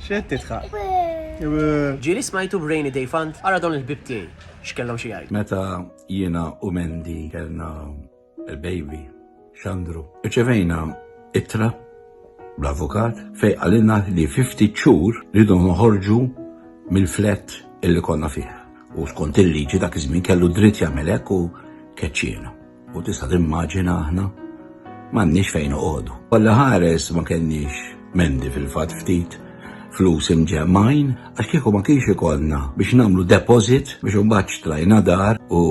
Xed titħaq. Ġieli smajtu b'Rainy Day Fund, ara dawn il-bib tiegħi x'kellhom xi jgħidu. Meta jiena u Mendi kellna il-baby, Xandru, irċevejna ittra bl-avukat fej għalina li 50 xhur rridu noħorġu mill-flat illi konna fih. U skont il-liġi dak iż-żmien kellu dritt jagħmel hekk u keċċiena. U tista' timmaġina aħna m'għandniex fejn noqogħdu. Kollha ħares ma kenniex Mendi fil-fatt ftit flus imġemmajn għax kieku ma kienx ikollna biex nagħmlu deposit biex imbagħad xtrajna dar u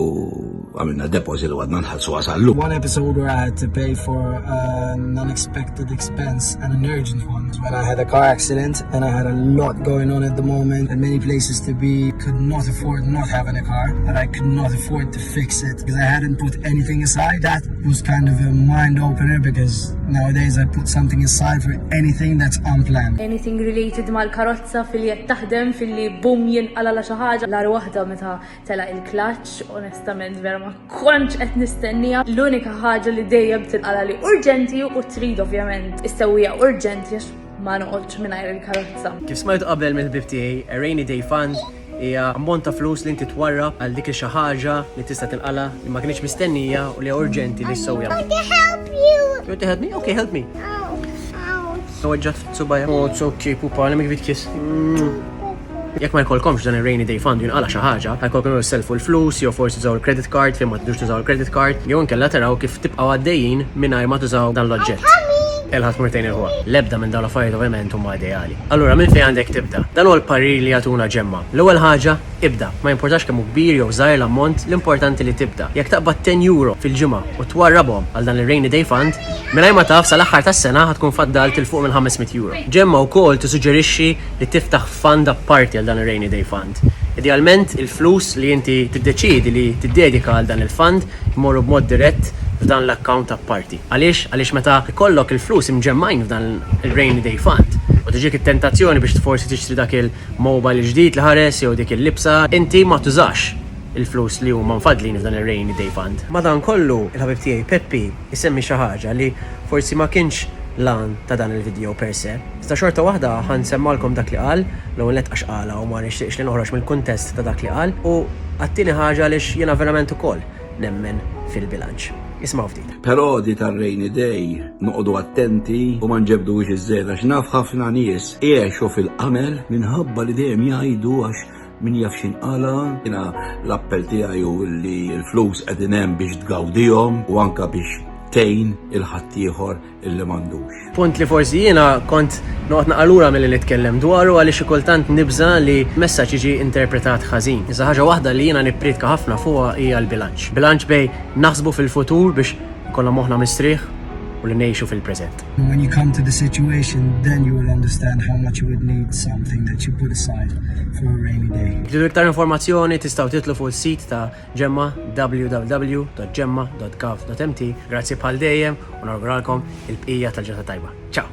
għamilna deposit u għadna nħallsu għasallu. One episode where I had to pay for an unexpected expense and an urgent one when I had a car accident and I had a lot going on at the moment and many places to be. Could not afford not having a car, but I could not afford to fix it because I hadn't put anything aside. That was kind of a mind opener because nowadays I put something aside for anything that's unplanned. Anything related mal-karozza fil-li qed taħdem fil-li bum jinqala la xi ħaġa. L-ar waħda meta tela il-klaċ, onestament vera ma kontx qed nistennija. L-unika ħaġa li dejjem tinqala li urġenti u trid ovvjament issewwiha urġenti għax ma noqgħodx mingħajr il-karozza. Kif smajtu qabel mill-bib tiegħi, Rainy Day Fund hija ammont ta' flus li inti twarrab għal dik xi ħaġa li tista' tinqala li ma kienx mistennija u li urġenti li ssewwiha. I want to help you. You want to help me? Okay, help me. Ow. Ġat subajja. Oh, it's okay, pupa, let me give it kiss. Jekk ma jkollkomx dan il-Rainy Day Fund jinqala xi ħaġa, ħajkolkom selfu l-flus, jew forsi tużaw il-credit card fejn ma tidux tużaw il-credit card, jew inkella taraw kif tibqgħu għaddejjin mingħajr ma tużaw dan l-oġġett. Elħat murtejn il-ħuwa. Lebda minn dawn l-affarijiet ovvjament huma ideali. Allura minn fejn għandek tibda? Dan huwa l-parir li jagħtuna ġemma. L-ewwel ħaġa, ibda. Ma jimpurtax kemm hu kbir jew żgħir l-ammont, l-importanti li tibda. Jekk taqbad 10 euro fil-ġimgħa u twarrabhom għal dan il-Rainy Day Fund, mingħajr ma taf sal-aħħar tas-sena ħatkun faddalt il fuq minn 500 euro. Ġemma wkoll tissuġġerixxi li tiftaħ fund apparti għal dan il-Rainy Day Fund. Idealment il-flus li inti tiddeċidi li tiddedika għal dan il-fund jmorru b'mod dirett f'dan l-account apparti. Għaliex meta ikollok il-flus imġemmajn f'dan il-Rainy Day Fund u tiġik it-tentazzjoni biex forsi tixtri dak il-mobile ġdid li ħares jew dik il-libsa, inti ma tużax il-flus li huma mfadlin f'dan il-Rainy Day Fund. Madan kollu il-ħabib tiegħi Peppi isemmi xi ħaġa li forsi ma kienx lan ta' dan il-video per se. Sta xorta waħda ħansemmalkom dak li qal, l-ewwel qed qala u ma nixtieqx li noħroġ mill-kuntest ta' dak li qal u għattini ħaġa għaliex jiena verament ukoll nemmen fil-bilanċ. Ismaw ftit. Però di tal-Rainy Day noqogħdu attenti u ma nġebdux iż-żejda għax naf ħafna nies jgħixu fil-qamel minħabba li dejjem jgħidu għax min jaf x'inqala. Jiena l-appell tiegħi hu li l-flus qegħdin hemm biex tgawdihom u anke biex tgħin il-ħaddieħor illi m'għandux. Punt li forsi jiena kont noqgħod naqalura milli nitkellem dwaru għaliex xi kultant nibża li messaġġ jiġi interpretat ħażin. Iżda ħaġa waħda li jiena nippritka ħafna fuqha hija l-bilanċ. Bilanċ bej naħsbu fil-futur biex ikollna moħħna mistrieħ u li ngħixu fil-preżent. When you come to the situation, then you will understand how much you would need something that you put aside for a rainy day. Tidu iktar informazzjoni tistgħu titlu fuq is-sit ta' Ġemma www.gemma.gov.mt. Grazzi bħal dejjem u nawguralkom il-bqija tal-ġurnata tajba. Ciao.